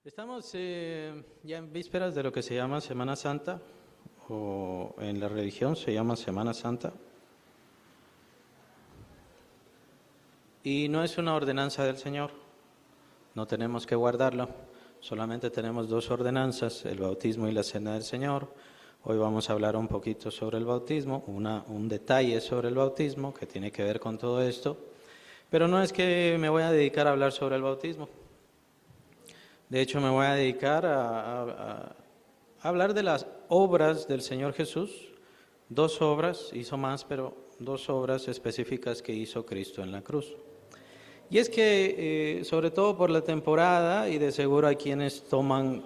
Estamos ya en vísperas de lo que se llama Semana Santa, o en la religión se llama Semana Santa. Y no es una ordenanza del Señor, no tenemos que guardarlo, solamente tenemos dos ordenanzas, el bautismo y la cena del Señor. Hoy vamos a hablar un poquito sobre el bautismo, un detalle sobre el bautismo que tiene que ver con todo esto, pero no es que me voy a dedicar a hablar sobre el bautismo. De hecho, me voy a dedicar a hablar de las obras del Señor Jesús, dos obras, hizo más, pero dos obras específicas que hizo Cristo en la cruz. Y es que, sobre todo por la temporada, y de seguro hay quienes toman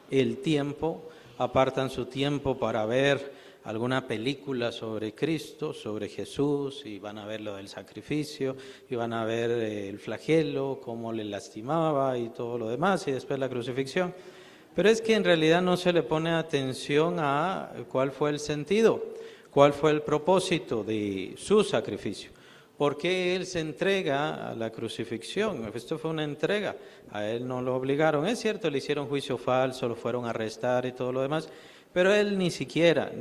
el tiempo, apartan su tiempo para ver alguna película sobre Cristo, sobre Jesús, y van a ver lo del sacrificio, y van a ver el flagelo, cómo le lastimaba y todo lo demás, y después la crucifixión. Pero es que en realidad no se le pone atención a cuál fue el sentido, cuál fue el propósito de su sacrificio. ¿Por qué Él se entrega a la crucifixión? Esto fue una entrega, a Él no lo obligaron. Es cierto, le hicieron juicio falso, lo fueron a arrestar y todo lo demás, pero Él ni siquiera,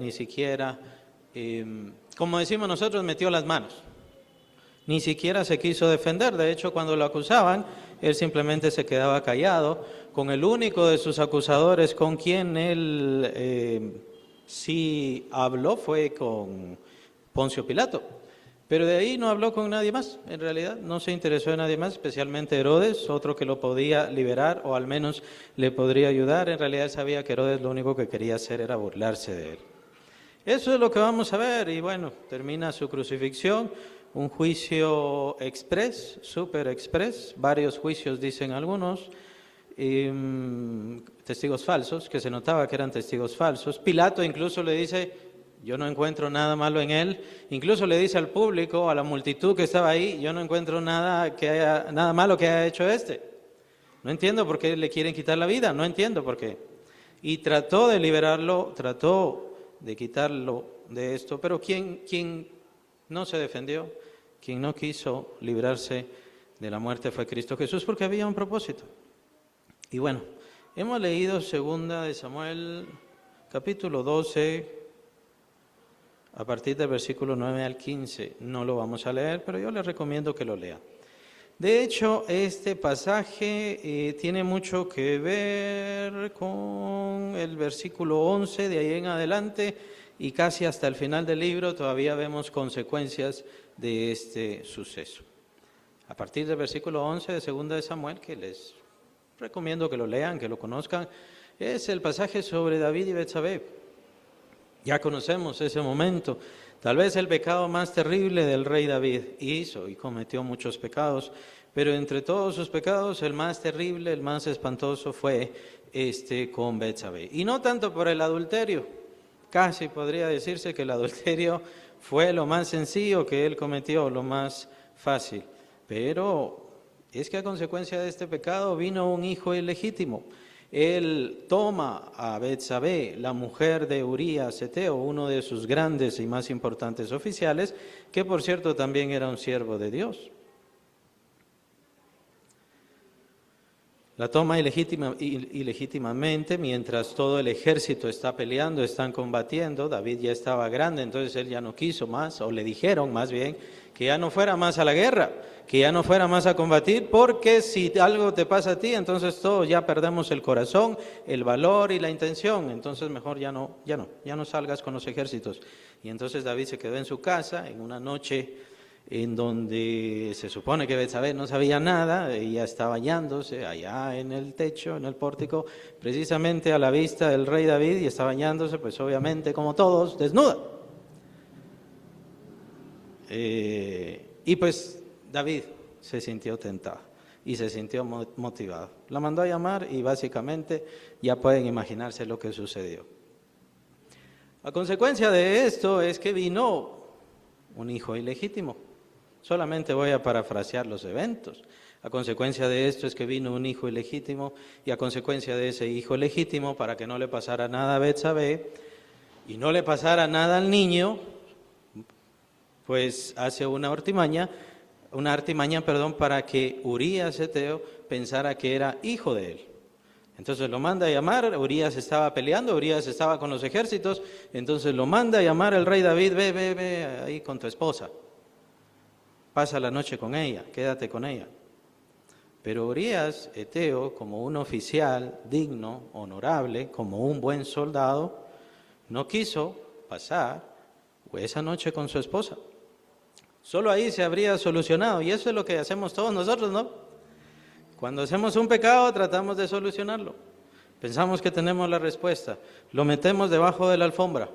como decimos nosotros, metió las manos. Ni siquiera se quiso defender. De hecho, cuando lo acusaban, Él simplemente se quedaba callado. Con el único de sus acusadores con quien Él sí habló fue con Poncio Pilato. Pero de ahí no habló con nadie más, en realidad, no se interesó en nadie más, especialmente Herodes, otro que lo podía liberar o al menos le podría ayudar. En realidad él sabía que Herodes lo único que quería hacer era burlarse de él. Eso es lo que vamos a ver, y bueno, termina su crucifixión, un juicio express, super express, varios juicios dicen algunos, testigos falsos, que se notaba que eran testigos falsos. Pilato incluso le dice: yo no encuentro nada malo en él. Incluso le dice al público, a la multitud que estaba ahí: yo no encuentro nada malo que haya hecho este. No entiendo por qué le quieren quitar la vida, no entiendo por qué. Y trató de liberarlo, trató de quitarlo de esto, pero quien no se defendió, quien no quiso librarse de la muerte fue Cristo Jesús, porque había un propósito. Y bueno, hemos leído 2 de Samuel, capítulo 12, a partir del versículo 9 al 15, no lo vamos a leer, pero yo les recomiendo que lo lean. De hecho, este pasaje tiene mucho que ver con el versículo 11, de ahí en adelante, y casi hasta el final del libro todavía vemos consecuencias de este suceso. A partir del versículo 11 de 2 de Samuel, que les recomiendo que lo lean, que lo conozcan, es el pasaje sobre David y Betsabé. Ya conocemos ese momento, tal vez el pecado más terrible del rey David. Hizo y cometió muchos pecados, pero entre todos sus pecados el más terrible, el más espantoso fue con Betsabé. Y no tanto por el adulterio, casi podría decirse que el adulterio fue lo más sencillo que él cometió, lo más fácil. Pero es que a consecuencia de este pecado vino un hijo ilegítimo. Él toma a Betsabé, la mujer de Urías Eteo, uno de sus grandes y más importantes oficiales, que por cierto también era un siervo de Dios. La toma ilegítimamente mientras todo el ejército está peleando, están combatiendo. David ya estaba grande, entonces él ya no quiso más, o le dijeron más bien, que ya no fuera más a la guerra, que ya no fuera más a combatir, porque si algo te pasa a ti, entonces todos ya perdemos el corazón, el valor y la intención, entonces mejor ya no salgas con los ejércitos. Y entonces David se quedó en su casa en una noche en donde se supone que Betsabé no sabía nada, ella estaba bañándose allá en el techo, en el pórtico, precisamente a la vista del rey David, y está bañándose, pues obviamente como todos, desnuda. Y pues David se sintió tentado y se sintió motivado. La mandó a llamar y básicamente ya pueden imaginarse lo que sucedió. A consecuencia de esto es que vino un hijo ilegítimo. Solamente voy a parafrasear los eventos. A consecuencia de esto es que vino un hijo ilegítimo, y a consecuencia de ese hijo ilegítimo, para que no le pasara nada a Betsabé y no le pasara nada al niño, pues hace una artimaña, para que Urías Eteo pensara que era hijo de él. Entonces lo manda a llamar, Urías estaba peleando, Urías estaba con los ejércitos, entonces lo manda a llamar el rey David, ve ahí con tu esposa, pasa la noche con ella, quédate con ella. Pero Urías, Eteo, como un oficial digno, honorable, como un buen soldado, no quiso pasar esa noche con su esposa. Solo ahí se habría solucionado, y eso es lo que hacemos todos nosotros, ¿no? Cuando hacemos un pecado tratamos de solucionarlo. Pensamos que tenemos la respuesta. Lo metemos debajo de la alfombra.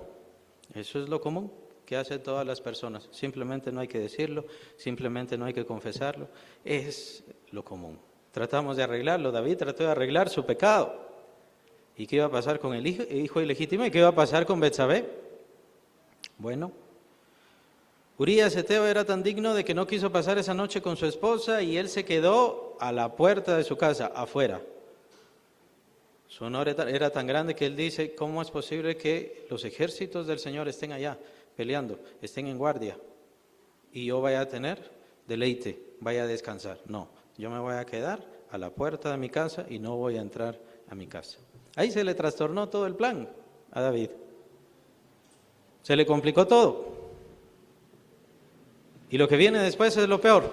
Eso es lo común que hacen todas las personas. Simplemente no hay que decirlo, simplemente no hay que confesarlo. Es lo común. Tratamos de arreglarlo. David trató de arreglar su pecado. ¿Y qué iba a pasar con el hijo ilegítimo? ¿Y qué iba a pasar con Betsabé? Bueno, Urías Eteo era tan digno de que no quiso pasar esa noche con su esposa y él se quedó a la puerta de su casa, afuera. Su honor era tan grande que él dice, ¿cómo es posible que los ejércitos del Señor estén allá peleando, estén en guardia y yo vaya a tener deleite, vaya a descansar? No, yo me voy a quedar a la puerta de mi casa y no voy a entrar a mi casa. Ahí se le trastornó todo el plan a David. Se le complicó todo. Y lo que viene después es lo peor.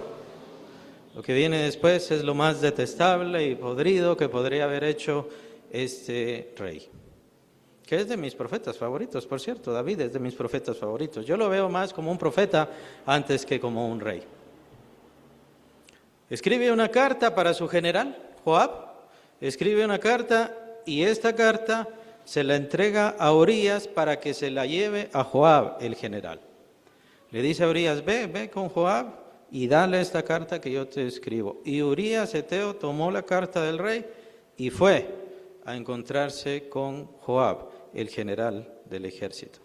Lo que viene después es lo más detestable y podrido que podría haber hecho este rey. Que es de mis profetas favoritos, por cierto. David es de mis profetas favoritos. Yo lo veo más como un profeta antes que como un rey. Escribe una carta para su general, Joab. Escribe una carta y esta carta se la entrega a Urías para que se la lleve a Joab, el general. Le dice a Urías, ve con Joab y dale esta carta que yo te escribo. Y Urías Eteo tomó la carta del rey y fue a encontrarse con Joab, el general del ejército.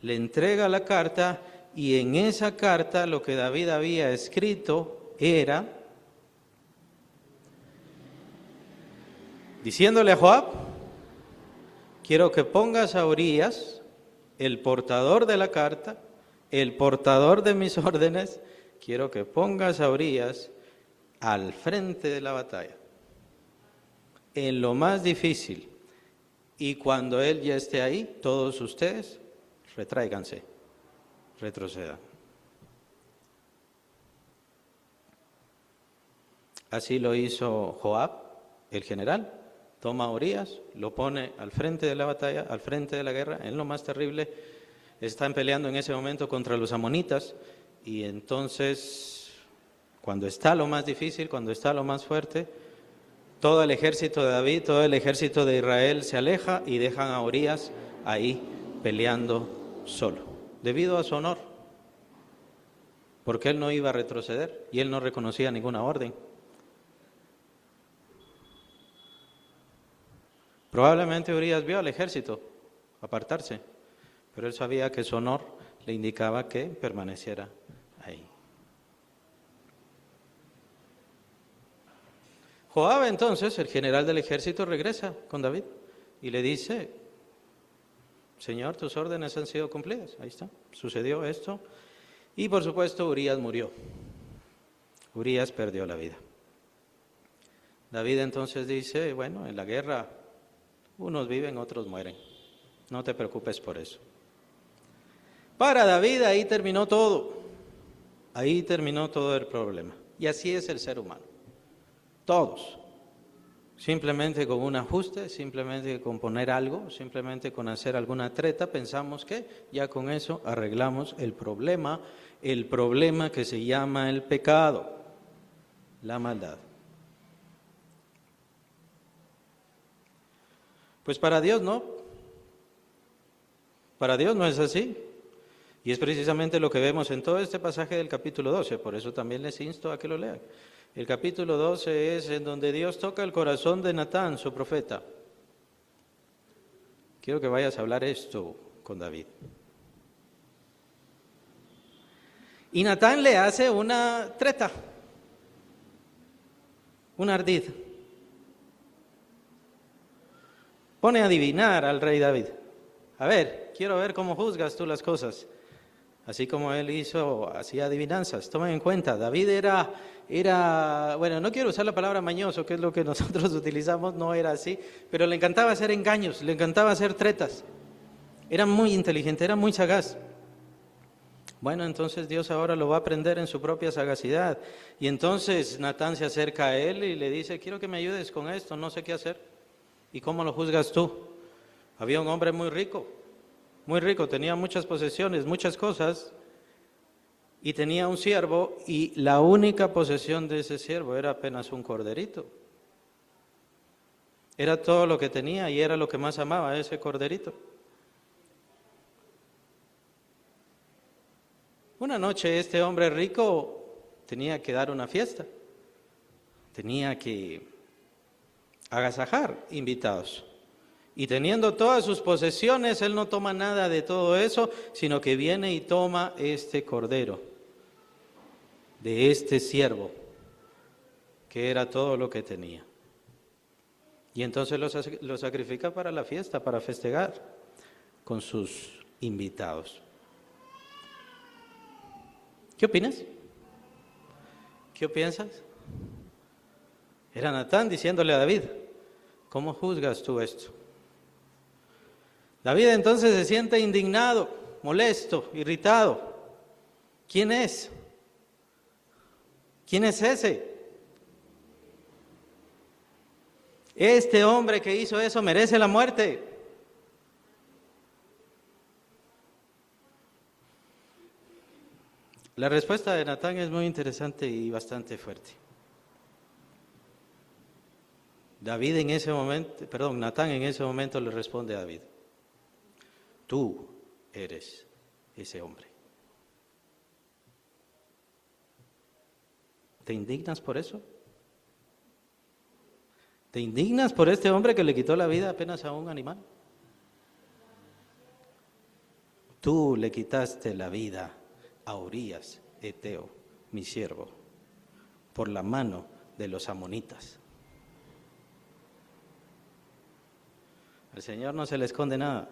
Le entrega la carta y en esa carta lo que David había escrito era, diciéndole a Joab, quiero que pongas a Urías, el portador de la carta, el portador de mis órdenes, quiero que pongas a Urías al frente de la batalla, en lo más difícil, y cuando él ya esté ahí, todos ustedes, retráiganse, retrocedan. Así lo hizo Joab, el general, toma a Urías, lo pone al frente de la batalla, al frente de la guerra, en lo más terrible. Están peleando en ese momento contra los amonitas y entonces, cuando está lo más difícil, cuando está lo más fuerte, todo el ejército de David, todo el ejército de Israel se aleja y dejan a Urías ahí peleando solo, debido a su honor, porque él no iba a retroceder y él no reconocía ninguna orden. Probablemente Urías vio al ejército apartarse, pero él sabía que su honor le indicaba que permaneciera ahí. Joab entonces, el general del ejército, regresa con David y le dice, Señor, tus órdenes han sido cumplidas. Ahí está, sucedió esto. Y por supuesto Urías murió. Urías perdió la vida. David entonces dice, bueno, en la guerra unos viven, otros mueren. No te preocupes por eso. Para David ahí terminó todo. Ahí terminó todo el problema. Y así es el ser humano. Todos. Simplemente con un ajuste, simplemente con poner algo, simplemente con hacer alguna treta, pensamos que ya con eso arreglamos el problema que se llama el pecado, la maldad. Pues para Dios no. Para Dios no es así. Y es precisamente lo que vemos en todo este pasaje del capítulo 12, por eso también les insto a que lo lean. El capítulo 12 es en donde Dios toca el corazón de Natán, su profeta. Quiero que vayas a hablar esto con David. Y Natán le hace una treta, un ardid. Pone a adivinar al rey David. A ver, quiero ver cómo juzgas tú las cosas. así como él hacía adivinanzas. Tomen en cuenta, David era, bueno, no quiero usar la palabra mañoso, que es lo que nosotros utilizamos, no era así, pero le encantaba hacer engaños, le encantaba hacer tretas. Era muy inteligente, era muy sagaz. Bueno, entonces Dios ahora lo va a aprender en su propia sagacidad. Y entonces Natán se acerca a él y le dice, quiero que me ayudes con esto, no sé qué hacer. ¿Y cómo lo juzgas tú? Había un hombre muy rico, tenía muchas posesiones, muchas cosas, y tenía un siervo, y la única posesión de ese siervo era apenas un corderito. Era todo lo que tenía y era lo que más amaba, ese corderito. Una noche este hombre rico tenía que dar una fiesta, tenía que agasajar invitados. Y teniendo todas sus posesiones, él no toma nada de todo eso, sino que viene y toma este cordero de este siervo, que era todo lo que tenía. Y entonces lo sacrifica para la fiesta, para festejar con sus invitados. ¿Qué opinas? ¿Qué piensas? Era Natán diciéndole a David, ¿cómo juzgas tú esto? David entonces se siente indignado, molesto, irritado. ¿Quién es? ¿Quién es ese? Este hombre que hizo eso merece la muerte. La respuesta de Natán es muy interesante y bastante fuerte. Natán en ese momento le responde a David, tú eres ese hombre. ¿Te indignas por eso? ¿Te indignas por este hombre que le quitó la vida apenas a un animal? Tú le quitaste la vida a Urías, Eteo, mi siervo, por la mano de los amonitas. Al Señor no se le esconde nada.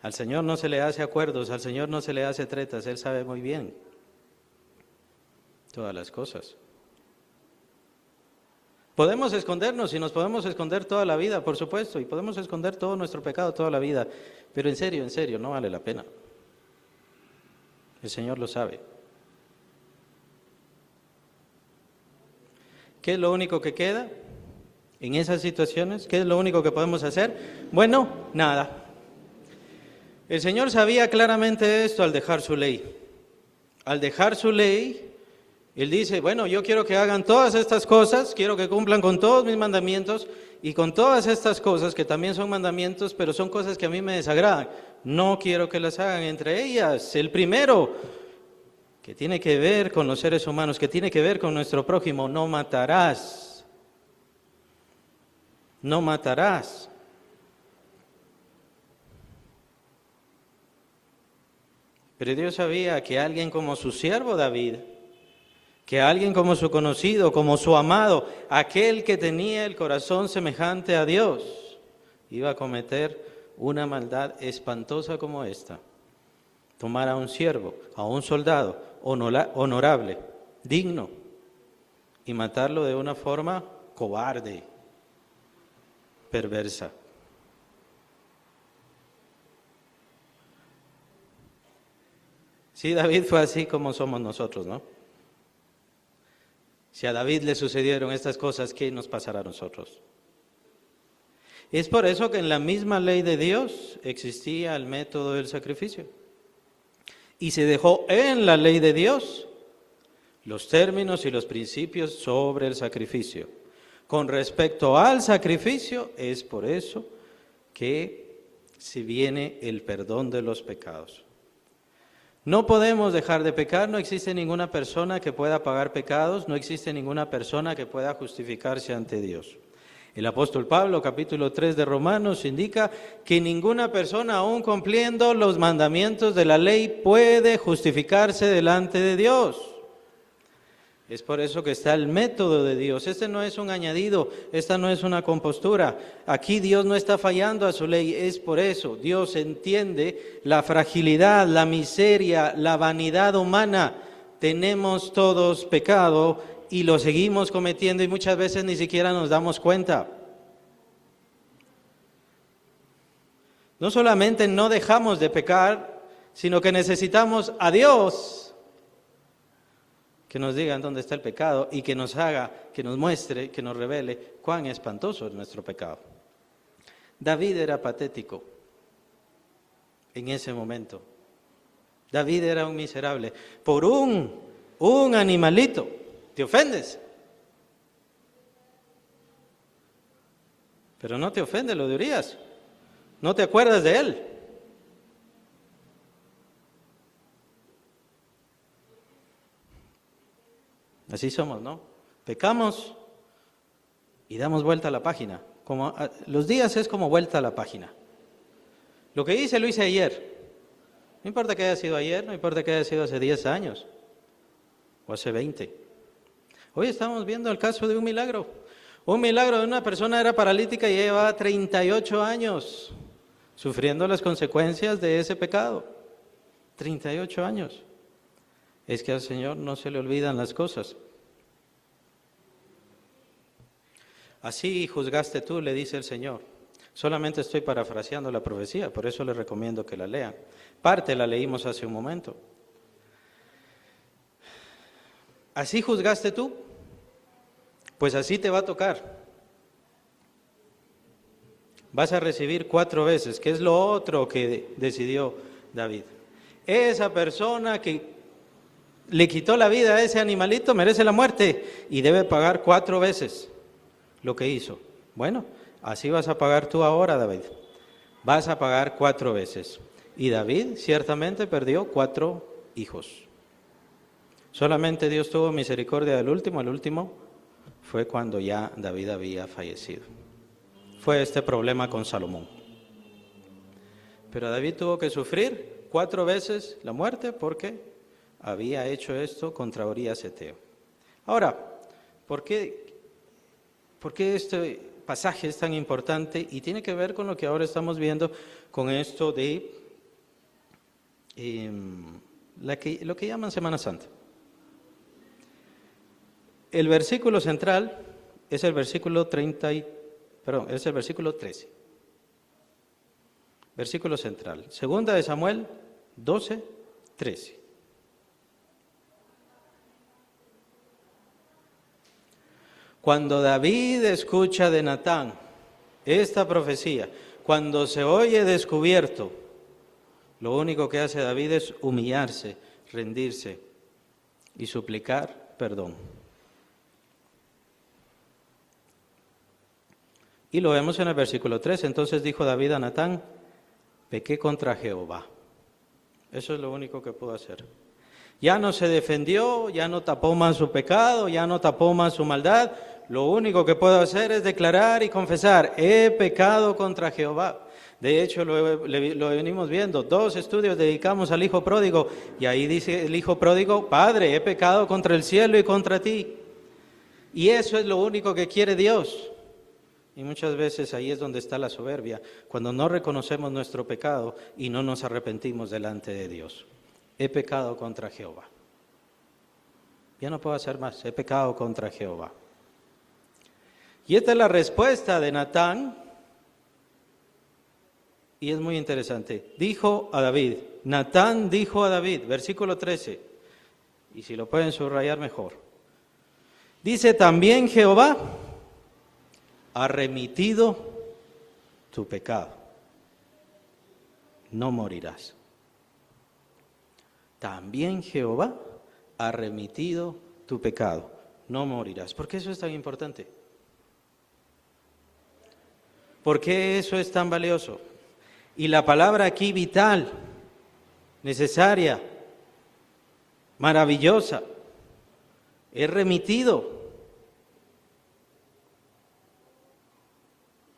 Al Señor no se le hace acuerdos, al Señor no se le hace tretas, Él sabe muy bien todas las cosas. Podemos escondernos y nos podemos esconder toda la vida, por supuesto, y podemos esconder todo nuestro pecado toda la vida, pero en serio, no vale la pena. El Señor lo sabe. ¿Qué es lo único que queda en esas situaciones? ¿Qué es lo único que podemos hacer? Bueno, nada. El Señor sabía claramente esto al dejar su ley. Al dejar su ley, Él dice, bueno, yo quiero que hagan todas estas cosas, quiero que cumplan con todos mis mandamientos y con todas estas cosas que también son mandamientos, pero son cosas que a mí me desagradan. No quiero que las hagan. Entre ellas, el primero, que tiene que ver con los seres humanos, que tiene que ver con nuestro prójimo, no matarás. No matarás. Pero Dios sabía que alguien como su siervo David, que alguien como su conocido, como su amado, aquel que tenía el corazón semejante a Dios, iba a cometer una maldad espantosa como esta. Tomar a un siervo, a un soldado honorable, digno, y matarlo de una forma cobarde, perversa. Sí, David fue así como somos nosotros, ¿no? Si a David le sucedieron estas cosas, ¿qué nos pasará a nosotros? Es por eso que en la misma ley de Dios existía el método del sacrificio. Y se dejó en la ley de Dios los términos y los principios sobre el sacrificio. Con respecto al sacrificio, es por eso que se viene el perdón de los pecados. No podemos dejar de pecar, no existe ninguna persona que pueda pagar pecados, no existe ninguna persona que pueda justificarse ante Dios. El apóstol Pablo, capítulo 3 de Romanos, indica que ninguna persona, aún cumpliendo los mandamientos de la ley, puede justificarse delante de Dios. Es por eso que está el método de Dios. Este no es un añadido, esta no es una compostura. Aquí Dios no está fallando a su ley, es por eso. Dios entiende la fragilidad, la miseria, la vanidad humana. Tenemos todos pecado y lo seguimos cometiendo y muchas veces ni siquiera nos damos cuenta. No solamente no dejamos de pecar, sino que necesitamos a Dios que nos diga dónde está el pecado y que nos haga, que nos muestre, que nos revele cuán espantoso es nuestro pecado. David era patético en ese momento. David era un miserable. Por un animalito, ¿te ofendes? Pero no te ofende lo de Urías. No te acuerdas de él. Así somos, ¿no? Pecamos y damos vuelta a la página. Los días es como vuelta a la página. Lo que hice, lo hice ayer. No importa que haya sido ayer, no importa que haya sido hace 10 años o hace 20. Hoy estamos viendo el caso de un milagro. Un milagro de una persona era paralítica y llevaba 38 años sufriendo las consecuencias de ese pecado. 38 años. Es que al Señor no se le olvidan las cosas. Así juzgaste tú, le dice el Señor. Solamente estoy parafraseando la profecía, por eso les recomiendo que la lean. Parte la leímos hace un momento. Así juzgaste tú, pues así te va a tocar. Vas a recibir 4 veces, que es lo otro que decidió David. Esa persona que le quitó la vida a ese animalito merece la muerte y debe pagar 4 veces lo que hizo. Bueno, así vas a pagar tú ahora, David. Vas a pagar 4 veces. Y David ciertamente perdió 4 hijos. Solamente Dios tuvo misericordia del último. El último fue cuando ya David había fallecido. Fue este problema con Salomón. Pero David tuvo que sufrir 4 veces la muerte porque había hecho esto contra Urías Eteo. Ahora, ¿por qué este pasaje es tan importante? Y tiene que ver con lo que ahora estamos viendo, con esto de lo que llaman Semana Santa. El versículo central es el versículo 13. Versículo central. Segunda de Samuel 12, 13. Cuando David escucha de Natán esta profecía, cuando se oye descubierto, lo único que hace David es humillarse, rendirse y suplicar perdón. Y lo vemos en el versículo 3. Entonces dijo David a Natán: pequé contra Jehová. Eso es lo único que pudo hacer. Ya no se defendió, ya no tapó más su pecado, ya no tapó más su maldad. Lo único que puedo hacer es declarar y confesar: he pecado contra Jehová. De hecho, lo venimos viendo. 2 estudios dedicamos al hijo pródigo. Y ahí dice el hijo pródigo: Padre, he pecado contra el cielo y contra ti. Y eso es lo único que quiere Dios. Y muchas veces ahí es donde está la soberbia, cuando no reconocemos nuestro pecado y no nos arrepentimos delante de Dios. He pecado contra Jehová. Ya no puedo hacer más, he pecado contra Jehová. Y esta es la respuesta de Natán, y es muy interesante. Dijo a David, Natán dijo a David, versículo 13, y si lo pueden subrayar mejor. Dice: también Jehová ha remitido tu pecado, no morirás. También Jehová ha remitido tu pecado, no morirás. ¿Por qué eso es tan importante? ¿Por qué eso es tan valioso? Y la palabra aquí vital, necesaria, maravillosa, es remitido.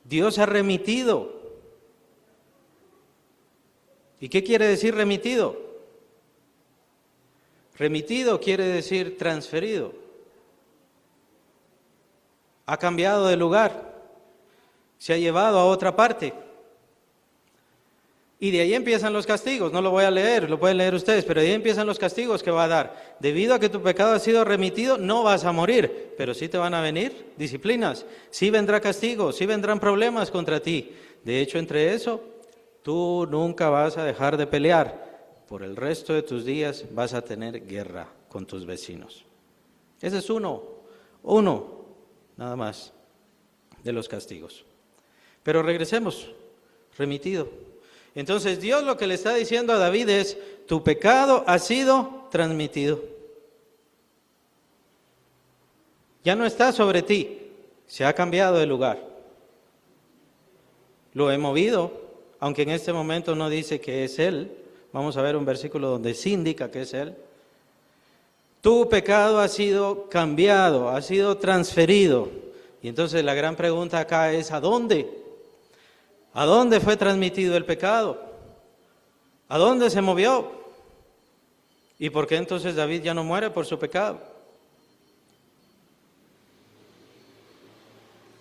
Dios ha remitido. ¿Y qué quiere decir remitido? Remitido quiere decir transferido. ha cambiado de lugar, se ha llevado a otra parte. Y de ahí empiezan los castigos, no lo voy a leer, lo pueden leer ustedes, pero de ahí empiezan los castigos que va a dar. Debido a que tu pecado ha sido remitido, no vas a morir, pero sí te van a venir disciplinas, sí vendrá castigo, sí vendrán problemas contra ti. De hecho, entre eso, tú nunca vas a dejar de pelear. Por el resto de tus días vas a tener guerra con tus vecinos. Ese es uno, nada más, de los castigos. Pero regresemos, remitido. Entonces Dios lo que le está diciendo a David es, tu pecado ha sido transmitido. Ya no está sobre ti, se ha cambiado de lugar. Lo he movido, aunque en este momento no dice que es Él. Vamos a ver un versículo donde sí indica que es Él. Tu pecado ha sido cambiado, ha sido transferido. Y entonces la gran pregunta acá es, ¿a dónde? ¿A dónde fue transmitido el pecado? ¿A dónde se movió? ¿Y por qué entonces David ya no muere por su pecado?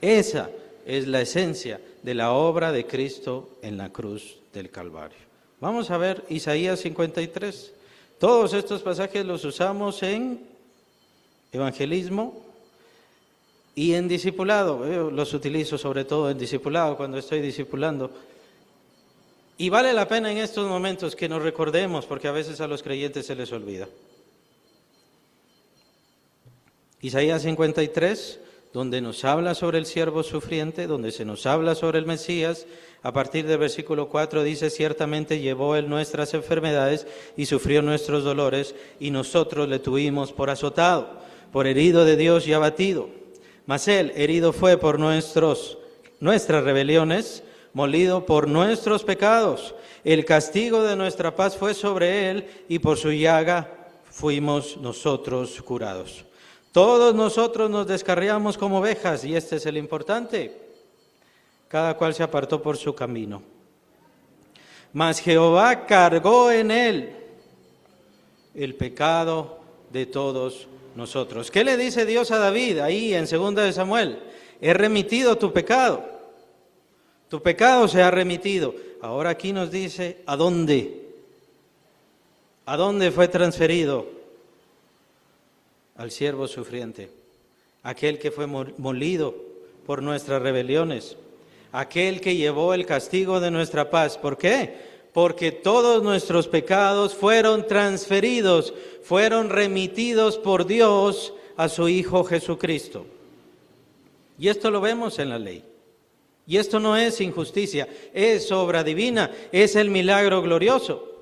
Esa es la esencia de la obra de Cristo en la cruz del Calvario. Vamos a ver Isaías 53. Todos estos pasajes los usamos en evangelismo y en discipulado. Yo los utilizo sobre todo en discipulado cuando estoy discipulando. Y vale la pena en estos momentos que nos recordemos, porque a veces a los creyentes se les olvida. Isaías 53, donde nos habla sobre el siervo sufriente, donde se nos habla sobre el Mesías, a partir del versículo 4 dice, ciertamente llevó él nuestras enfermedades y sufrió nuestros dolores, y nosotros le tuvimos por azotado, por herido de Dios y abatido. Mas él herido fue por nuestras rebeliones, molido por nuestros pecados. El castigo de nuestra paz fue sobre él, y por su llaga fuimos nosotros curados. Todos nosotros nos descarriamos como ovejas, y este es el importante. Cada cual se apartó por su camino. Mas Jehová cargó en él el pecado de todos nosotros. ¿Qué le dice Dios a David ahí en 2 de Samuel? He remitido tu pecado. Tu pecado se ha remitido. Ahora aquí nos dice, ¿a dónde? ¿A dónde fue transferido? Al siervo sufriente, aquel que fue molido por nuestras rebeliones, aquel que llevó el castigo de nuestra paz. ¿Por qué? Porque todos nuestros pecados fueron transferidos, fueron remitidos por Dios a su Hijo Jesucristo. Y esto lo vemos en la ley. Y esto no es injusticia, es obra divina, es el milagro glorioso.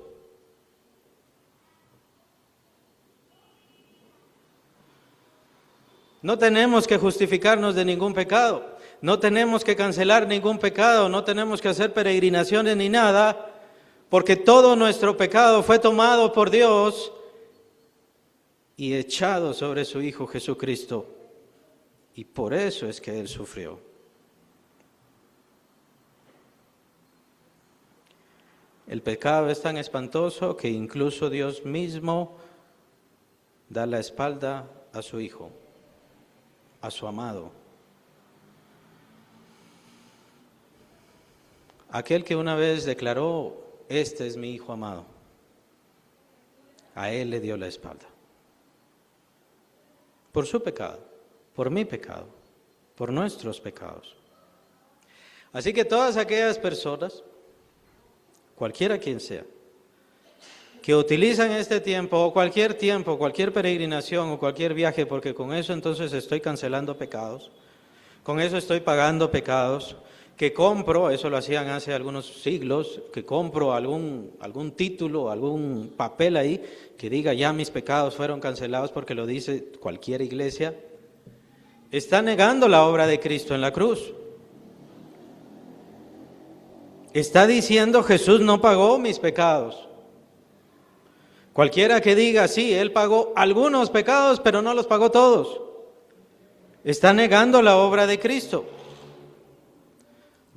No tenemos que justificarnos de ningún pecado, no tenemos que cancelar ningún pecado, no tenemos que hacer peregrinaciones ni nada, porque todo nuestro pecado fue tomado por Dios y echado sobre su Hijo Jesucristo. Y por eso es que Él sufrió. El pecado es tan espantoso que incluso Dios mismo da la espalda a su Hijo, a su amado. Aquel que una vez declaró, este es mi Hijo amado, a Él le dio la espalda. Por su pecado, por mi pecado, por nuestros pecados. Así que todas aquellas personas, cualquiera quien sea, que utilizan este tiempo o cualquier peregrinación o cualquier viaje, porque con eso entonces estoy cancelando pecados, con eso estoy pagando pecados, que compro, eso lo hacían hace algunos siglos, que compro algún título, algún papel ahí que diga ya mis pecados fueron cancelados porque lo dice cualquier iglesia, está negando la obra de Cristo en la cruz. Está diciendo Jesús no pagó mis pecados. Cualquiera que diga, sí, Él pagó algunos pecados, pero no los pagó todos, está negando la obra de Cristo.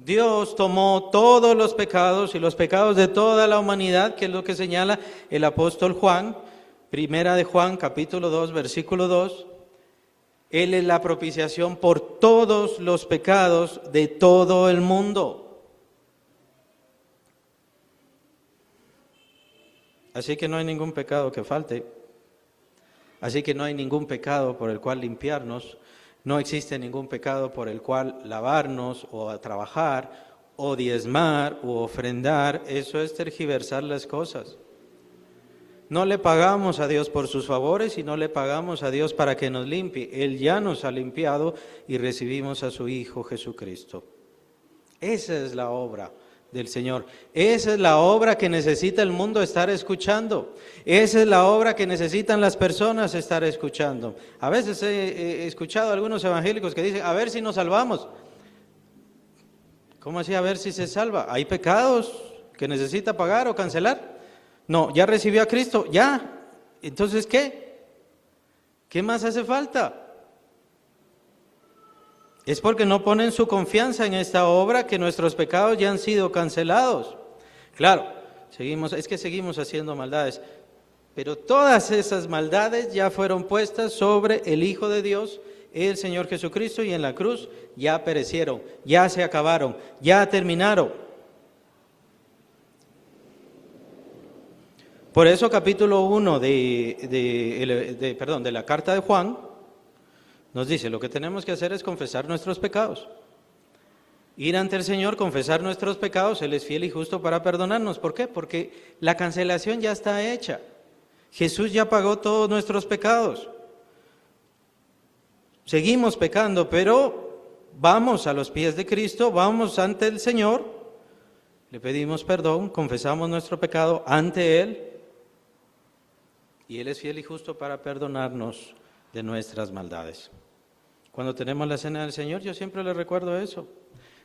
Dios tomó todos los pecados y los pecados de toda la humanidad, que es lo que señala el apóstol Juan, primera de Juan, capítulo 2, versículo 2. Él es la propiciación por todos los pecados de todo el mundo. Así que no hay ningún pecado que falte. Así que no hay ningún pecado por el cual limpiarnos. No existe ningún pecado por el cual lavarnos o trabajar o diezmar o ofrendar. Eso es tergiversar las cosas. No le pagamos a Dios por sus favores y no le pagamos a Dios para que nos limpie. Él ya nos ha limpiado y recibimos a su Hijo Jesucristo. Esa es la obra del Señor. Esa es la obra que necesita el mundo estar escuchando. Esa es la obra que necesitan las personas estar escuchando. A veces he escuchado a algunos evangélicos que dicen, a ver si nos salvamos. ¿Cómo así a ver si se salva? ¿Hay pecados que necesita pagar o cancelar? No, ya recibió a Cristo, ya. Entonces, ¿qué? ¿Qué más hace falta? Es porque no ponen su confianza en esta obra que nuestros pecados ya han sido cancelados. Claro, seguimos haciendo maldades, pero todas esas maldades ya fueron puestas sobre el Hijo de Dios, el Señor Jesucristo, y en la cruz ya perecieron, ya se acabaron, ya terminaron. Por eso capítulo 1 de la carta de Juan nos dice, lo que tenemos que hacer es confesar nuestros pecados. Ir ante el Señor, confesar nuestros pecados, Él es fiel y justo para perdonarnos. ¿Por qué? Porque la cancelación ya está hecha. Jesús ya pagó todos nuestros pecados. Seguimos pecando, pero vamos a los pies de Cristo, vamos ante el Señor, le pedimos perdón, confesamos nuestro pecado ante Él, y Él es fiel y justo para perdonarnos de nuestras maldades. Cuando tenemos la cena del Señor, yo siempre le recuerdo eso.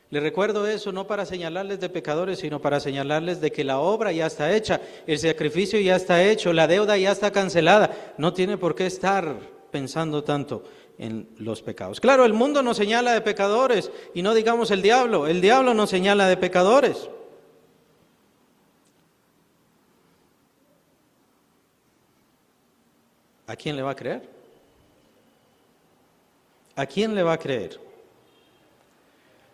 Le recuerdo eso no para señalarles de pecadores, sino para señalarles de que la obra ya está hecha, el sacrificio ya está hecho, la deuda ya está cancelada. No tiene por qué estar pensando tanto en los pecados. Claro, el mundo nos señala de pecadores, y no digamos el diablo nos señala de pecadores. ¿A quién le va a creer? ¿A quién le va a creer?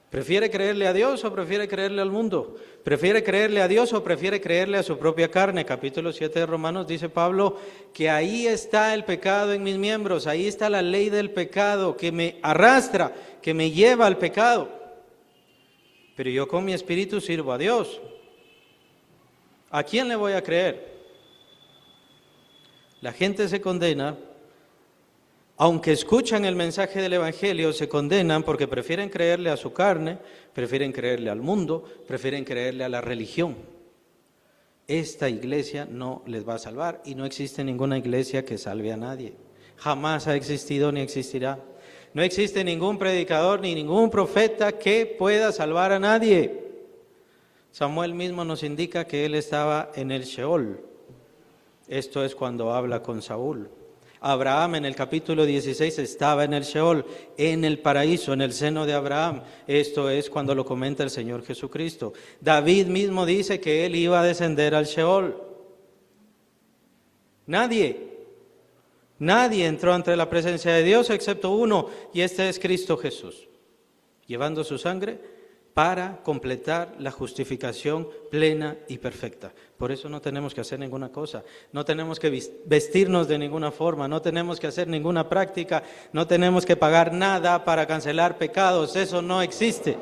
¿Prefiere creerle a Dios o prefiere creerle al mundo? ¿Prefiere creerle a Dios o prefiere creerle a su propia carne? Capítulo 7 de Romanos dice Pablo que ahí está el pecado en mis miembros, ahí está la ley del pecado que me arrastra, que me lleva al pecado. Pero yo con mi espíritu sirvo a Dios. ¿A quién le voy a creer? La gente se condena, aunque escuchan el mensaje del Evangelio, se condenan porque prefieren creerle a su carne, prefieren creerle al mundo, prefieren creerle a la religión. Esta iglesia no les va a salvar y no existe ninguna iglesia que salve a nadie. Jamás ha existido ni existirá. No existe ningún predicador ni ningún profeta que pueda salvar a nadie. Samuel mismo nos indica que él estaba en el Sheol. Esto es cuando habla con Saúl. Abraham en el capítulo 16 estaba en el Sheol, en el paraíso, en el seno de Abraham. Esto es cuando lo comenta el Señor Jesucristo. David mismo dice que él iba a descender al Sheol. Nadie entró ante la presencia de Dios excepto uno, y este es Cristo Jesús, llevando su sangre para completar la justificación plena y perfecta. Por eso no tenemos que hacer ninguna cosa, no tenemos que vestirnos de ninguna forma, no tenemos que hacer ninguna práctica, no tenemos que pagar nada para cancelar pecados, eso no existe.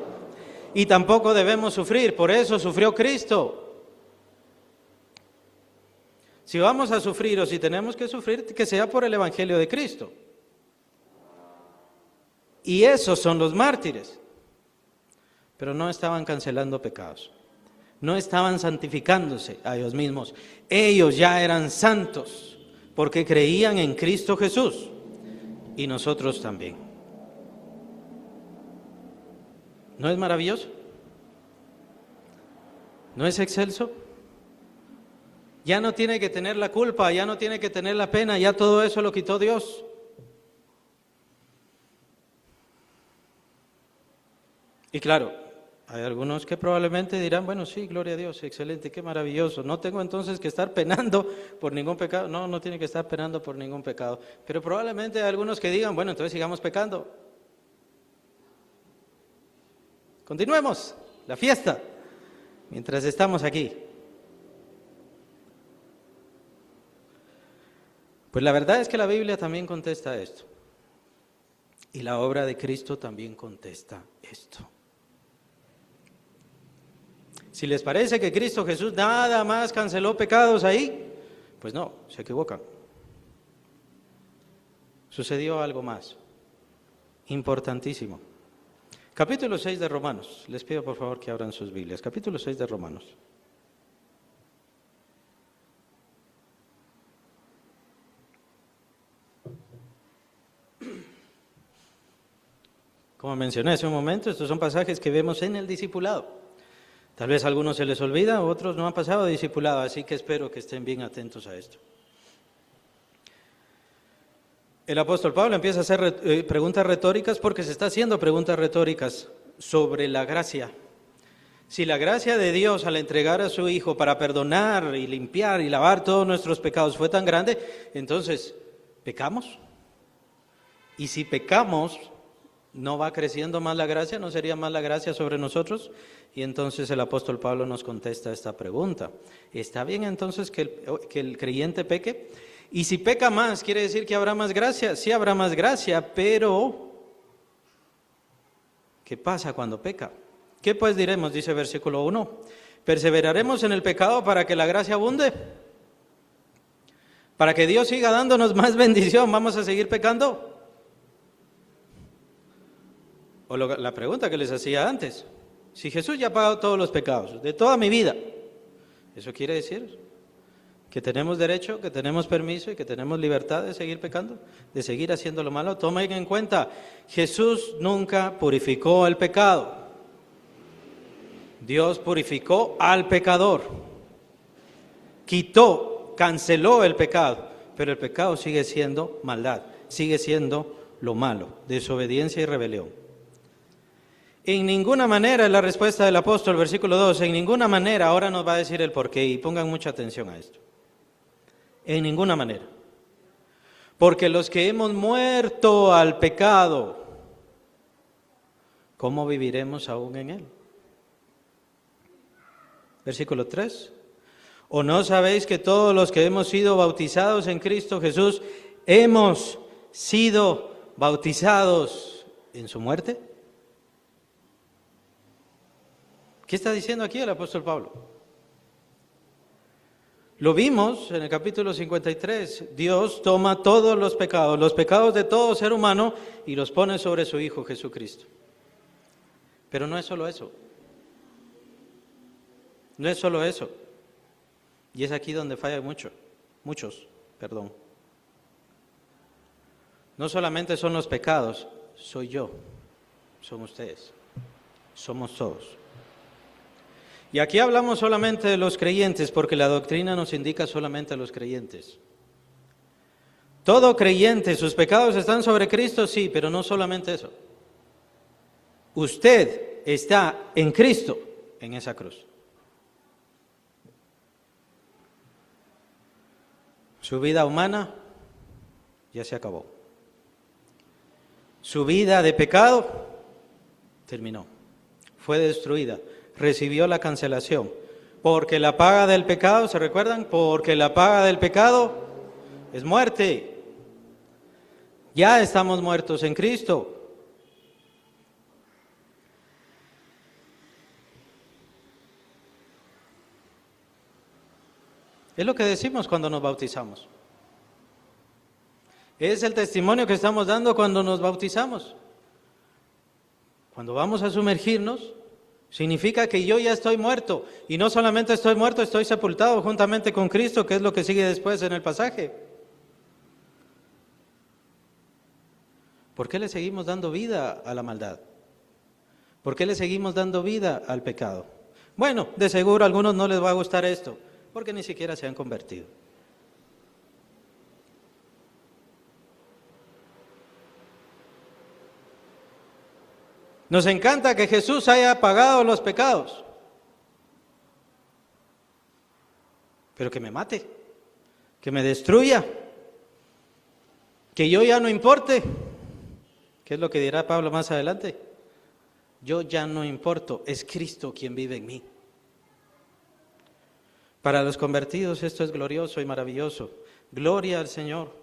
Y tampoco debemos sufrir, por eso sufrió Cristo. Si vamos a sufrir o si tenemos que sufrir, que sea por el Evangelio de Cristo. Y esos son los mártires. Pero no estaban cancelando pecados, no estaban santificándose a ellos mismos. Ellos ya eran santos porque creían en Cristo Jesús y nosotros también. ¿No es maravilloso? ¿No es excelso? Ya no tiene que tener la culpa, ya no tiene que tener la pena, ya todo eso lo quitó Dios. Y claro, Hay algunos que probablemente dirán, bueno, sí, gloria a Dios, excelente, qué maravilloso. No tengo entonces que estar penando por ningún pecado. No, no tiene que estar penando por ningún pecado. Pero probablemente hay algunos que digan, bueno, entonces sigamos pecando. Continuemos la fiesta mientras estamos aquí. Pues la verdad es que la Biblia también contesta esto. Y la obra de Cristo también contesta esto. Si les parece que Cristo Jesús nada más canceló pecados ahí, pues no, se equivocan. Sucedió algo más, importantísimo. Capítulo 6 de Romanos. Les pido por favor que abran sus Biblias. Capítulo 6 de Romanos. Como mencioné hace un momento, estos son pasajes que vemos en el discipulado. Tal vez a algunos se les olvida, otros no han pasado discipulado, así que espero que estén bien atentos a esto. El apóstol Pablo empieza a hacer preguntas retóricas porque se está haciendo preguntas retóricas sobre la gracia. Si la gracia de Dios al entregar a su Hijo para perdonar y limpiar y lavar todos nuestros pecados fue tan grande, entonces, ¿pecamos? Y si pecamos, ¿no va creciendo más la gracia? ¿No sería más la gracia sobre nosotros? Y entonces el apóstol Pablo nos contesta esta pregunta. ¿Está bien entonces que el creyente peque? Y si peca más, ¿quiere decir que habrá más gracia? Sí habrá más gracia, pero ¿qué pasa cuando peca? ¿Qué pues diremos? Dice versículo 1. ¿Perseveraremos en el pecado para que la gracia abunde? ¿Para que Dios siga dándonos más bendición? ¿Vamos a seguir pecando? O la pregunta que les hacía antes. Si Jesús ya ha pagado todos los pecados de toda mi vida, ¿eso quiere decir que tenemos derecho, que tenemos permiso y que tenemos libertad de seguir pecando, de seguir haciendo lo malo? Tomen en cuenta, Jesús nunca purificó el pecado. Dios purificó al pecador. Quitó, canceló el pecado, pero el pecado sigue siendo maldad, sigue siendo lo malo, desobediencia y rebelión. En ninguna manera es la respuesta del apóstol, versículo 2, en ninguna manera, ahora nos va a decir el porqué y pongan mucha atención a esto. En ninguna manera. Porque los que hemos muerto al pecado, ¿cómo viviremos aún en él? Versículo 3. ¿O no sabéis que todos los que hemos sido bautizados en Cristo Jesús, hemos sido bautizados en su muerte? ¿Qué está diciendo aquí el apóstol Pablo? Lo vimos en el capítulo 53. Dios toma todos los pecados de todo ser humano y los pone sobre su Hijo Jesucristo. Pero no es solo eso. No es solo eso. Y es aquí donde falla muchos. No solamente son los pecados, soy yo, son ustedes, somos todos. Y aquí hablamos solamente de los creyentes, porque la doctrina nos indica solamente a los creyentes. Todo creyente, sus pecados están sobre Cristo, sí, pero no solamente eso. Usted está en Cristo, en esa cruz. Su vida humana ya se acabó. Su vida de pecado terminó, fue destruida. Recibió la cancelación, porque la paga del pecado, ¿se recuerdan? Porque la paga del pecado es muerte. Ya estamos muertos en Cristo. Es lo que decimos cuando nos bautizamos. Es el testimonio que estamos dando cuando nos bautizamos. Cuando vamos a sumergirnos, significa que yo ya estoy muerto, y no solamente estoy muerto, estoy sepultado juntamente con Cristo, que es lo que sigue después en el pasaje. ¿Por qué le seguimos dando vida a la maldad? ¿Por qué le seguimos dando vida al pecado? Bueno, de seguro a algunos no les va a gustar esto, porque ni siquiera se han convertido. Nos encanta que Jesús haya pagado los pecados, pero que me mate, que me destruya, que yo ya no importe. ¿Qué es lo que dirá Pablo más adelante? Yo ya no importo, es Cristo quien vive en mí. Para los convertidos esto es glorioso y maravilloso. Gloria al Señor.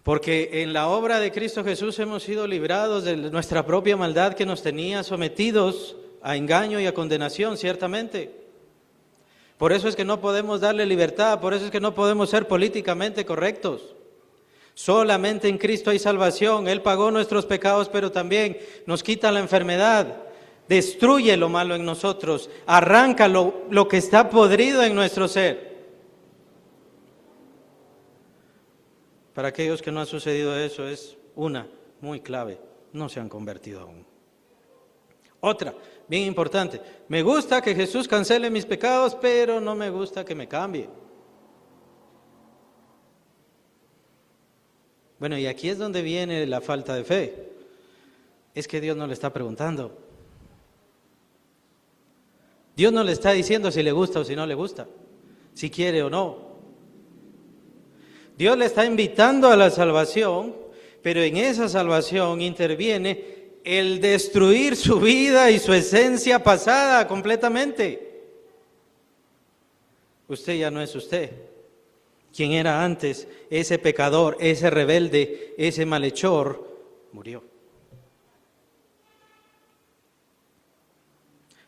Porque en la obra de Cristo Jesús hemos sido librados de nuestra propia maldad que nos tenía sometidos a engaño y a condenación, ciertamente. Por eso es que no podemos darle libertad, por eso es que no podemos ser políticamente correctos. Solamente en Cristo hay salvación. Él pagó nuestros pecados, pero también nos quita la enfermedad, destruye lo malo en nosotros, arranca lo que está podrido en nuestro ser. Para aquellos que no ha sucedido eso, es una muy clave: no se han convertido aún. Otra, bien importante: me gusta que Jesús cancele mis pecados, pero no me gusta que me cambie. Bueno, y aquí es donde viene la falta de fe. Es que Dios no le está preguntando. Dios no le está diciendo si le gusta o si no le gusta, si quiere o no. Dios le está invitando a la salvación, pero en esa salvación interviene el destruir su vida y su esencia pasada completamente. Usted ya no es usted. Quien era antes, ese pecador, ese rebelde, ese malhechor, murió.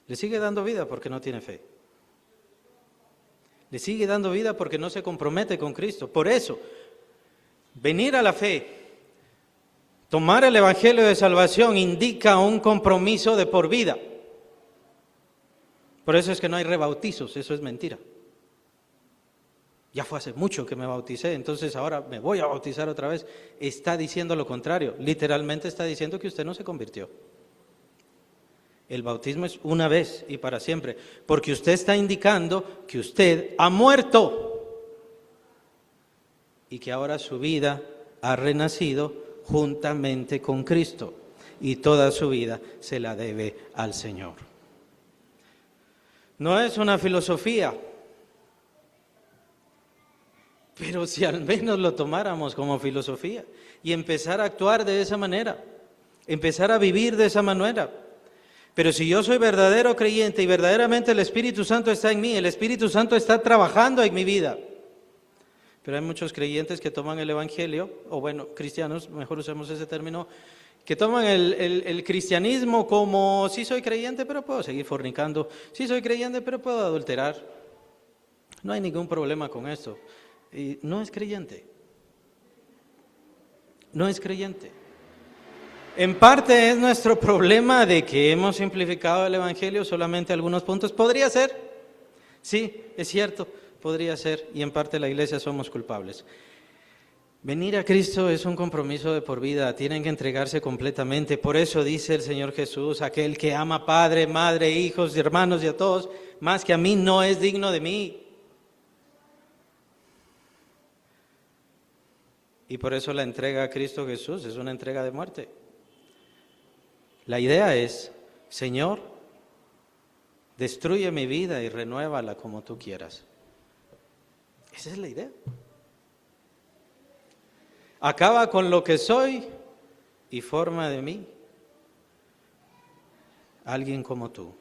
Le sigue dando vida porque no tiene fe. Le sigue dando vida porque no se compromete con Cristo. Por eso, venir a la fe, tomar el Evangelio de salvación indica un compromiso de por vida. Por eso es que no hay rebautizos, eso es mentira. Ya fue hace mucho que me bauticé, entonces ahora me voy a bautizar otra vez. Está diciendo lo contrario, literalmente está diciendo que usted no se convirtió. El bautismo es una vez y para siempre, porque usted está indicando que usted ha muerto y que ahora su vida ha renacido juntamente con Cristo y toda su vida se la debe al Señor. No es una filosofía, pero si al menos lo tomáramos como filosofía y empezar a actuar de esa manera, empezar a vivir de esa manera. Pero si yo soy verdadero creyente y verdaderamente el Espíritu Santo está en mí, el Espíritu Santo está trabajando en mi vida. Pero hay muchos creyentes que toman el Evangelio, o bueno, cristianos, mejor usemos ese término, que toman el cristianismo como: sí soy creyente, pero puedo seguir fornicando, sí soy creyente, pero puedo adulterar. No hay ningún problema con esto. Y no es creyente. No es creyente. En parte es nuestro problema de que hemos simplificado el Evangelio solamente a algunos puntos. ¿Podría ser? Sí, es cierto, podría ser, y en parte la iglesia somos culpables. Venir a Cristo es un compromiso de por vida, tienen que entregarse completamente. Por eso dice el Señor Jesús: aquel que ama padre, madre, hijos y hermanos y a todos, más que a mí, no es digno de mí. Y por eso la entrega a Cristo Jesús es una entrega de muerte. La idea es: Señor, destruye mi vida y renuévala como tú quieras. Esa es la idea. Acaba con lo que soy y forma de mí alguien como tú.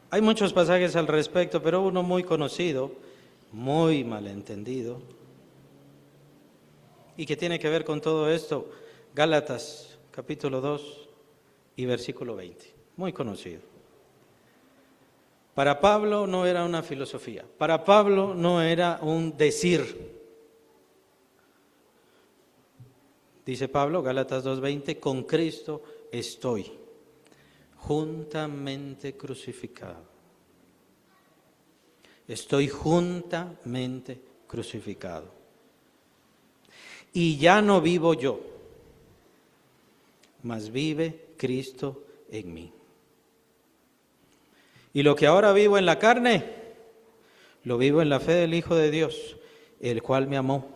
Hay muchos pasajes al respecto, pero uno muy conocido, muy malentendido, y que tiene que ver con todo esto: Gálatas capítulo 2 y versículo 20, muy conocido. Para Pablo no era una filosofía, para Pablo no era un decir. Dice Pablo, Gálatas 2:20, con Cristo estoy juntamente crucificado. Estoy juntamente crucificado. Y ya no vivo yo, mas vive Cristo en mí. Y lo que ahora vivo en la carne, lo vivo en la fe del Hijo de Dios, el cual me amó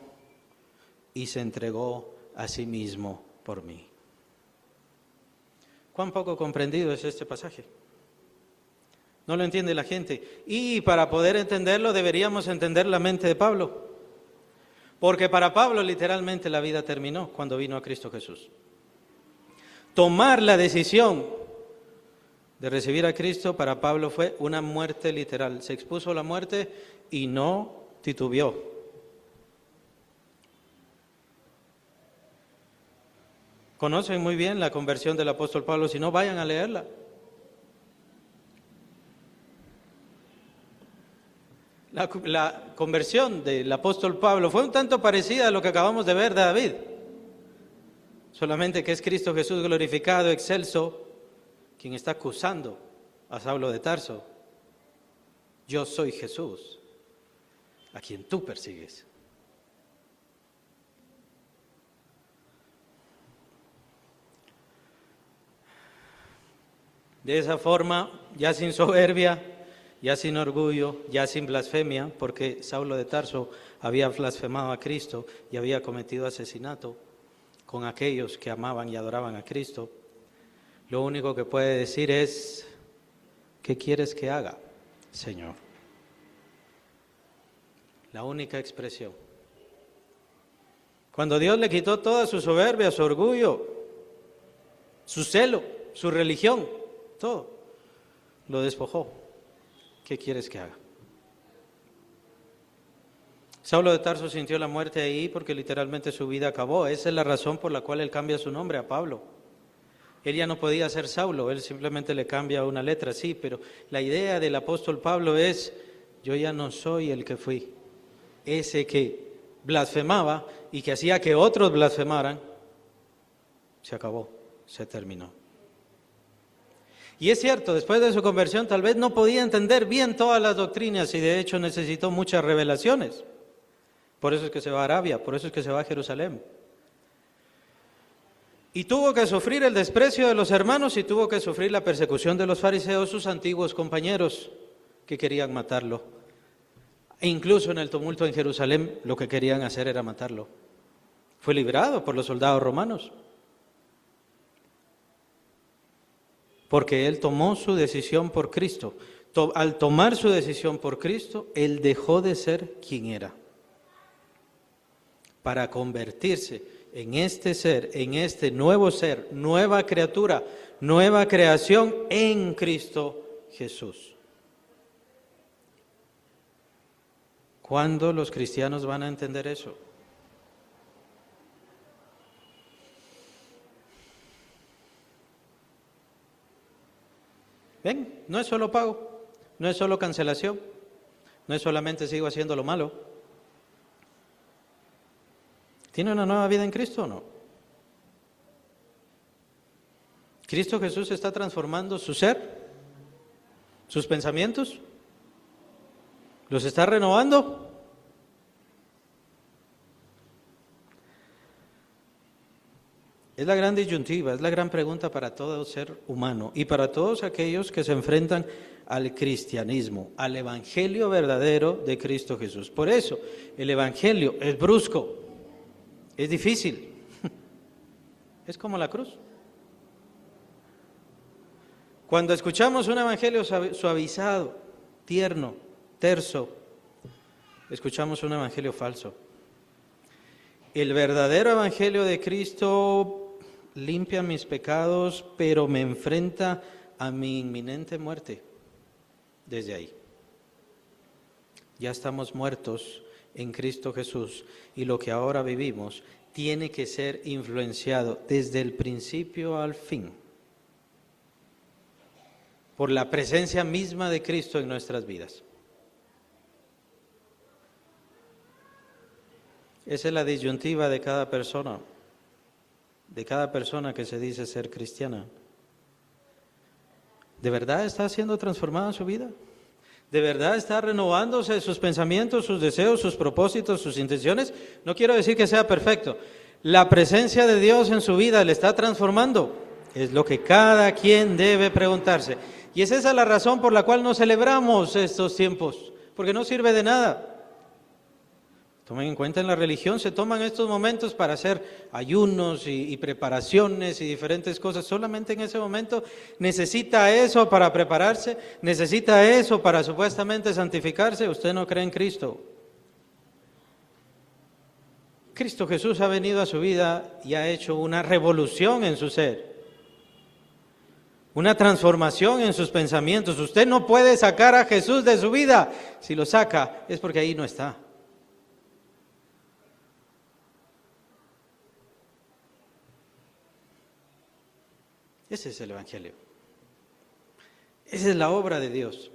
y se entregó a sí mismo por mí. cuán poco comprendido es este pasaje. No lo entiende la gente. Y para poder entenderlo deberíamos entender la mente de Pablo. Porque para Pablo literalmente la vida terminó cuando vino a Cristo Jesús. Tomar la decisión de recibir a Cristo para Pablo fue una muerte literal. Se expuso a la muerte y no titubeó. Conocen muy bien la conversión del apóstol Pablo, si no, vayan a leerla. La conversión del apóstol Pablo fue un tanto parecida a lo que acabamos de ver de David, solamente que es Cristo Jesús glorificado, excelso, quien está acusando a Saulo de Tarso. Yo soy Jesús, a quien tú persigues. De esa forma, ya sin soberbia, ya sin orgullo, ya sin blasfemia, porque Saulo de Tarso había blasfemado a Cristo y había cometido asesinato con aquellos que amaban y adoraban a Cristo, lo único que puede decir es: ¿qué quieres que haga, Señor? La única expresión. Cuando Dios le quitó toda su soberbia, su orgullo, su celo, su religión, todo, lo despojó. ¿Qué quieres que haga? Saulo de Tarso sintió la muerte ahí porque literalmente su vida acabó. Esa es la razón por la cual él cambia su nombre a Pablo. Él ya no podía ser Saulo, él simplemente le cambia una letra, sí, pero la idea del apóstol Pablo es: yo ya no soy el que fui. Ese que blasfemaba y que hacía que otros blasfemaran, se acabó, se terminó. Y es cierto, después de su conversión tal vez no podía entender bien todas las doctrinas y de hecho necesitó muchas revelaciones. Por eso es que se va a Arabia, por eso es que se va a Jerusalén. Y tuvo que sufrir el desprecio de los hermanos y tuvo que sufrir la persecución de los fariseos, sus antiguos compañeros, que querían matarlo. E incluso en el tumulto en Jerusalén lo que querían hacer era matarlo. Fue librado por los soldados romanos, porque él tomó su decisión por Cristo. Al tomar su decisión por Cristo, él dejó de ser quien era, para convertirse en este ser, en este nuevo ser, nueva criatura, nueva creación en Cristo Jesús. ¿Cuándo los cristianos van a entender eso? ¿Ven? No es solo pago, no es solo cancelación, no es solamente sigo haciendo lo malo. ¿Tiene una nueva vida en Cristo o no? ¿Cristo Jesús está transformando su ser, sus pensamientos? ¿Los está renovando? Es la gran disyuntiva, es la gran pregunta para todo ser humano y para todos aquellos que se enfrentan al cristianismo, al evangelio verdadero de Cristo Jesús. Por eso, el evangelio es brusco, es difícil, es como la cruz. Cuando escuchamos un evangelio suavizado, tierno, terso, escuchamos un evangelio falso. El verdadero evangelio de Cristo limpia mis pecados, pero me enfrenta a mi inminente muerte desde ahí. Ya estamos muertos en Cristo Jesús y lo que ahora vivimos tiene que ser influenciado desde el principio al fin por la presencia misma de Cristo en nuestras vidas. Esa es la disyuntiva de cada persona que se dice ser cristiana. ¿De verdad está siendo transformada su vida? ¿De verdad está renovándose sus pensamientos, sus deseos, sus propósitos, sus intenciones? No quiero decir que sea perfecto. ¿La presencia de Dios en su vida le está transformando? Es lo que cada quien debe preguntarse. Y es esa la razón por la cual no celebramos estos tiempos, porque no sirve de nada. Tomen en cuenta, en la religión se toman estos momentos para hacer ayunos y preparaciones y diferentes cosas. Solamente en ese momento necesita eso para prepararse, necesita eso para supuestamente santificarse. Usted no cree en Cristo. Cristo Jesús ha venido a su vida y ha hecho una revolución en su ser, una transformación en sus pensamientos. Usted no puede sacar a Jesús de su vida. Si lo saca es porque ahí no está. Ese es el Evangelio. Esa es la obra de Dios.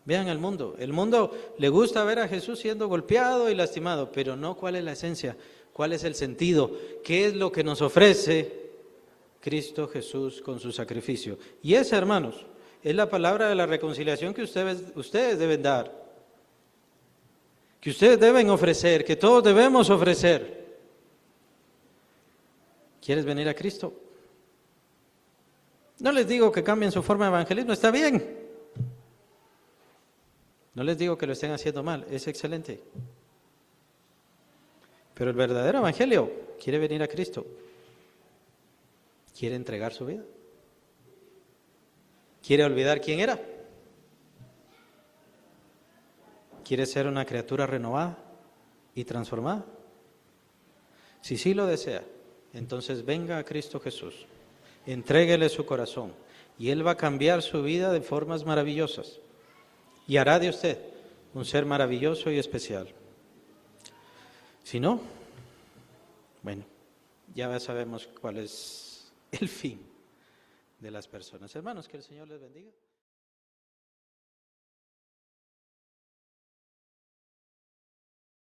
Vean el mundo. El mundo le gusta ver a Jesús siendo golpeado y lastimado, pero no cuál es la esencia, cuál es el sentido, qué es lo que nos ofrece Cristo Jesús con su sacrificio. Y esa, hermanos, es la palabra de la reconciliación que ustedes deben dar, que ustedes deben ofrecer, que todos debemos ofrecer. ¿Quieres venir a Cristo? No les digo que cambien su forma de evangelismo, está bien. No les digo que lo estén haciendo mal, es excelente. Pero el verdadero evangelio quiere venir a Cristo. ¿Quiere entregar su vida? ¿Quiere olvidar quién era? ¿Quiere ser una criatura renovada y transformada? Si sí lo desea, entonces venga a Cristo Jesús, entréguele su corazón y Él va a cambiar su vida de formas maravillosas y hará de usted un ser maravilloso y especial. Si no, bueno, ya sabemos cuál es el fin de las personas. Hermanos, que el Señor les bendiga.